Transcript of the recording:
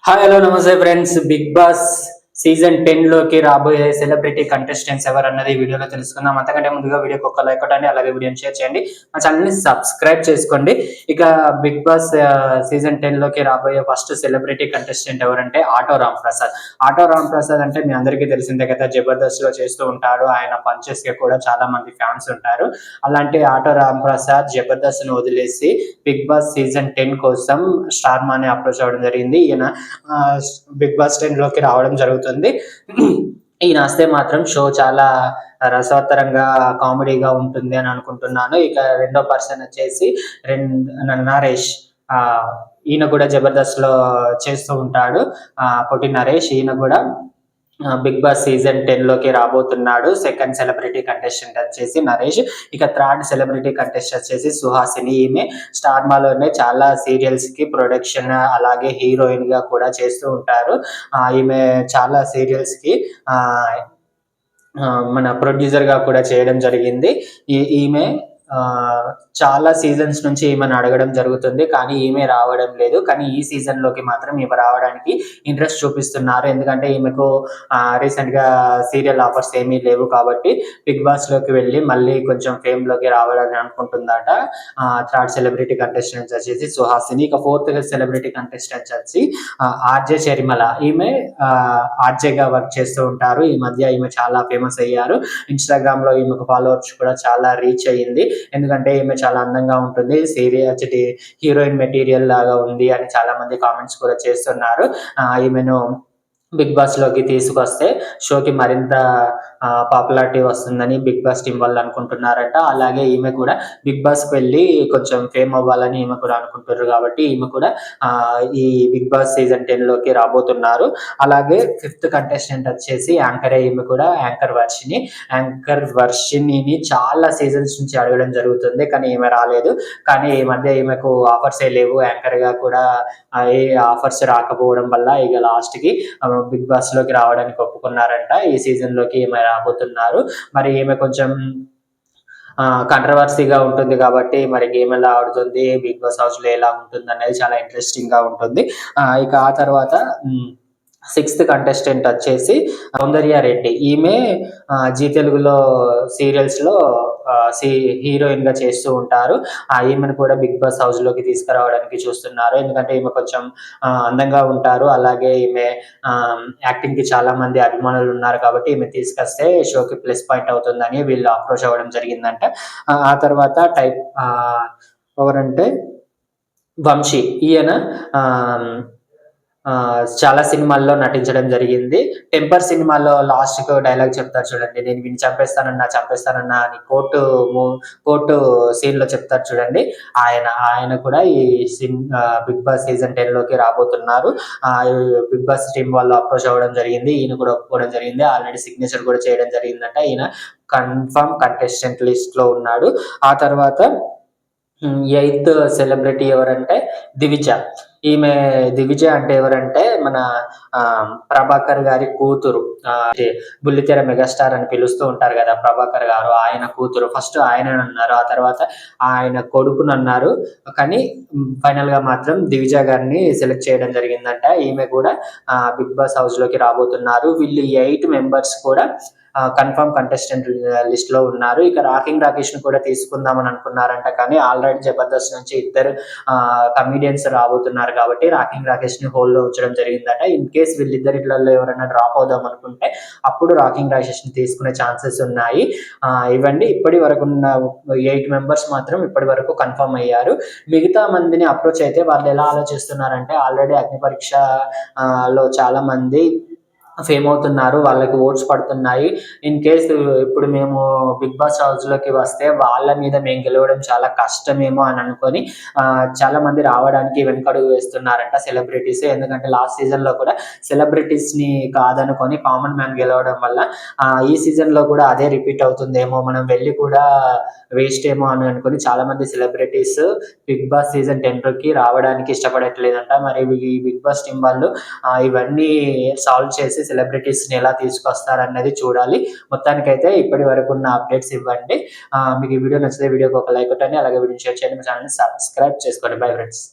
Hi hello నమస్తే friends. Big boss season 10 లోకి రాబోయే సెలబ్రిటీ కంటెస్టెంట్స్ ఎవరన్నది ఈ వీడియోలో తెలుసుకుందాం. అంతకంటే ముందుగా వీడియోకి ఒక లైక్ కొట్టండి, అలాగే వీడియోని షేర్ చేయండి, మా ఛానల్ని సబ్స్క్రైబ్ చేసుకోండి. ఇక బిగ్ బాస్ సీజన్ 10 లోకి రాబోయే ఫస్ట్ సెలబ్రిటీ కంటెస్టెంట్ ఎవరంటే ఆటో రామ్ ప్రసాద్. ఆటో రామ్ ప్రసాద్ అంటే మీ అందరికీ తెలిసిందే కదా, జబర్దస్త్ లో చేస్తూ ఉంటారు. ఆయన పంచెస్ కి కూడా చాలా మంది ఫ్యాన్స్ ఉంటారు. అలాంటి ఆటో రామ్ ప్రసాద్ జబర్దస్త్ ను వదిలేసి బిగ్ బాస్ సీజన్ 10 కోసం స్టార్ మాని అప్రోచ్ అవ్వడం జరిగింది. ఈయన బిగ్ బాస్ 10 లోకి రావడం జరుగుతుంది. ఈయన వస్తే మాత్రం షో చాలా రసవత్తరంగా కామెడీగా ఉంటుంది అని అనుకుంటున్నాను. ఇక రెండో పర్సన్ వచ్చేసి నరేష్. ఆ ఈయన కూడా జబర్దస్త్ లో చేస్తూ ఉంటాడు. పొట్టి నరేష్. ఈయన కూడా బిగ్ బాస్ సీజన్ 10 లోకి రాబోతున్నాడు. సెకండ్ సెలబ్రిటీ కంటెస్టెంట్ వచ్చేసి నరేష్. ఇక థర్డ్ సెలబ్రిటీ కంటెస్టెంట్ వచ్చేసి సుహాసిని. ఈమె స్టార్ మాలోనే చాలా సీరియల్స్ కి ప్రొడక్షన్ అలాగే హీరోయిన్ గా కూడా చేస్తూ ఉంటారు. ఈమె చాలా సీరియల్స్ కి ఆ మన ప్రొడ్యూసర్ గా కూడా చేయడం జరిగింది. ఈమె ఆ చాలా సీజన్స్ నుంచి ఈమెను అడగడం జరుగుతుంది, కానీ ఈమె రావడం లేదు. కానీ ఈ సీజన్ లోకి మాత్రం ఈమె రావడానికి ఇంట్రెస్ట్ చూపిస్తున్నారు. ఎందుకంటే ఈమెకు రీసెంట్ గా సీరియల్ ఆఫర్స్ ఏమీ లేవు కాబట్టి బిగ్ బాస్ లోకి వెళ్ళి మళ్ళీ కొంచెం ఫేమ్ లోకి రావాలని అనుకుంటుందట. థర్డ్ సెలబ్రిటీ కంటెస్టెంట్స్ వచ్చేసి సుహాసిని. ఇక ఫోర్త్ సెలబ్రిటీ కంటెస్టెంట్స్ వచ్చి ఆర్జే షర్మిల. ఈమె ఆర్జే గా వర్క్ చేస్తూ ఉంటారు. ఈ మధ్య ఈమె చాలా ఫేమస్ అయ్యారు. ఇన్స్టాగ్రామ్ లో ఈమెకు ఫాలోవర్స్ కూడా చాలా రీచ్ అయ్యింది. ఎందుకంటే ఈమె చాలా అందంగా ఉంటుంది, సీరియస్ హీరోయిన్ మెటీరియల్ లాగా ఉంది అని చాలా మంది కామెంట్స్ కూడా చేస్తున్నారు. ఈమెను బిగ్ బాస్ లోకి తీసుకొస్తే షోకి మరింత పాపులారిటీ వస్తుందని బిగ్ బాస్ టీం వాళ్ళు అనుకుంటున్నారట. అలాగే ఈమె కూడా బిగ్ బాస్ కి వెళ్ళి కొంచెం ఫేమ్ అవ్వాలని ఈమె కూడా అనుకుంటున్నారు. కాబట్టి ఈమె కూడా ఈ బిగ్ బాస్ సీజన్ 10 లోకి రాబోతున్నారు. అలాగే ఫిఫ్త్ కంటెస్టెంట్ వచ్చేసి యాంకర్. ఈమె కూడా యాంకర్ వర్షిని. యాంకర్ వర్షిని చాలా సీజన్స్ నుంచి అడగడం జరుగుతుంది, కానీ ఈమె రాలేదు. కానీ ఈ మధ్య ఈమెకు ఆఫర్స్ ఏ లేవు. యాంకర్ గా కూడా ఏ ఆఫర్స్ రాకపోవడం వల్ల ఇక లాస్ట్ కి బిగ్ బాస్ లోకి రావడానికి ఒప్పుకున్నారంట. ఈ సీజన్ లోకి ఈమె రాబోతున్నారు. మరి ఈమె కొంచెం కంట్రవర్సీగా ఉంటుంది కాబట్టి మరి గేమ్ ఎలా ఆడుతుంది, బిగ్ బాస్ హౌస్ లో ఎలా ఉంటుంది అనేది చాలా ఇంట్రెస్టింగ్ గా ఉంటుంది. ఇక ఆ తర్వాత సిక్స్త్ కంటెస్టెంట్ వచ్చేసి సౌందర్య రెడ్డి. ఈమె జీ తెలుగులో సీరియల్స్ లో హీరోయిన్ గా చేస్తూ ఉంటారు. ఈమెను కూడా బిగ్ బాస్ హౌస్ లోకి తీసుకురావడానికి చూస్తున్నారు. ఎందుకంటే ఈమె కొంచెం అందంగా ఉంటారు. అలాగే ఈమె యాక్టింగ్ కి చాలా మంది అభిమానులు ఉన్నారు కాబట్టి ఈమె తీసుకొస్తే షోకి ప్లస్ పాయింట్ అవుతుందని వీళ్ళు అప్రోచ్ అవ్వడం జరిగిందంట. ఆ తర్వాత ఎవరంటే వంశీ. ఈయన చాలా సినిమాల్లో నటించడం జరిగింది. టెంపర్ సినిమాలో లాస్ట్ కు డైలాగ్ చెప్తారు చూడండి, నేను వీని చంపేస్తానన్నా అని కోర్టు సీన్ లో చెప్తారు చూడండి. ఆయన కూడా ఈ బిగ్ బాస్ సీజన్ 10 లోకి రాబోతున్నారు. బిగ్ బాస్ టీం వాళ్ళు అప్రోచ్ అవ్వడం జరిగింది. ఈయన కూడా ఒప్పుకోవడం జరిగింది. ఆల్రెడీ సిగ్నేచర్ కూడా చేయడం జరిగిందంట. ఈయన కన్ఫర్మ్ కంటెస్టెంట్ లిస్ట్ లో ఉన్నాడు. ఆ తర్వాత ఎయిత్ సెలబ్రిటీ ఎవరంటే దివిజ. ఈమె దివిజ అంటే ఎవరంటే మన ప్రభాకర్ గారి కూతురు. బుల్లితెర మెగాస్టార్ అని పిలుస్తూ ఉంటారు కదా ప్రభాకర్ గారు, ఆయన కూతురు. ఫస్ట్ ఆయన అన్నారు, ఆ తర్వాత ఆయన కొడుకుని అన్నారు. కానీ ఫైనల్ గా మాత్రం దివిజ గారిని సెలెక్ట్ చేయడం జరిగిందంట. ఈమె కూడా బిగ్ బాస్ హౌస్ లోకి రాబోతున్నారు. వీళ్ళు 8 మెంబర్స్ కూడా కన్ఫర్మ్ కంటెస్టెంట్ లిస్ట్ లో ఉన్నారు. ఇక రాకింగ్ రాకేష్ ను కూడా తీసుకుందామని అనుకున్నారంట, కానీ ఆల్రెడీ జబర్దస్త్ నుంచి ఇద్దరు కమిడియన్స్ రాబోతున్నారు కాబట్టి రాకింగ్ రాకేష్ ని హోల్ లో ఉంచడం జరిగిందట. ఇన్ కేస్ వీళ్ళిద్దరిలో ఎవరైనా డ్రాప్ అవుదాం అనుకుంటే అప్పుడు రాకింగ్ రాకేష్ ని తీసుకునే ఛాన్సెస్ ఉన్నాయి. ఇవన్నీ ఇప్పటి వరకు ఉన్న 8 మెంబర్స్ మాత్రం ఇప్పటి వరకు కన్ఫర్మ్ అయ్యారు. మిగతా మందిని అప్రోచ్ అయితే వాళ్ళు ఎలా ఆలోచిస్తున్నారంటే, ఆల్రెడీ అగ్ని పరీక్ష లో చాలా మంది ఫేమ్ అవుతున్నారు, వాళ్ళకి ఓట్స్ పడుతున్నాయి. ఇన్ కేస్ ఇప్పుడు మేము బిగ్ బాస్ హౌస్ లోకి వస్తే వాళ్ళ మీద మేము గెలవడం చాలా కష్టమేమో అని అనుకొని చాలా మంది రావడానికి వెనకడుగు వేస్తున్నారంట సెలబ్రిటీస్. ఎందుకంటే లాస్ట్ సీజన్ లో కూడా సెలబ్రిటీస్ ని కాదనుకొని కామన్ మ్యాన్ గెలవడం వల్ల ఈ సీజన్ లో కూడా అదే రిపీట్ అవుతుందేమో, మనం వెళ్ళి కూడా వేస్ట్ ఏమో అని అనుకొని చాలా మంది సెలబ్రిటీస్ బిగ్ బాస్ సీజన్ 10 కి రావడానికి ఇష్టపడట్లేదంట. మరి ఈ బిగ్ బాస్ టీం వాళ్ళు ఇవన్నీ సాల్వ్ చేసి సెలబ్రిటీస్ ని ఎలా తీసుకొస్తారన్నది చూడాలి. మొత్తానికైతే ఇప్పటి వరకు ఉన్న అప్డేట్స్ ఇవ్వండి. మీకు ఈ వీడియో నచ్చితే వీడియోకి ఒక లైక్ కొట్టండి, అలాగే వీడియో షేర్ చేయండి, మా ఛానల్ని సబ్స్క్రైబ్ చేసుకోండి. Bye friends.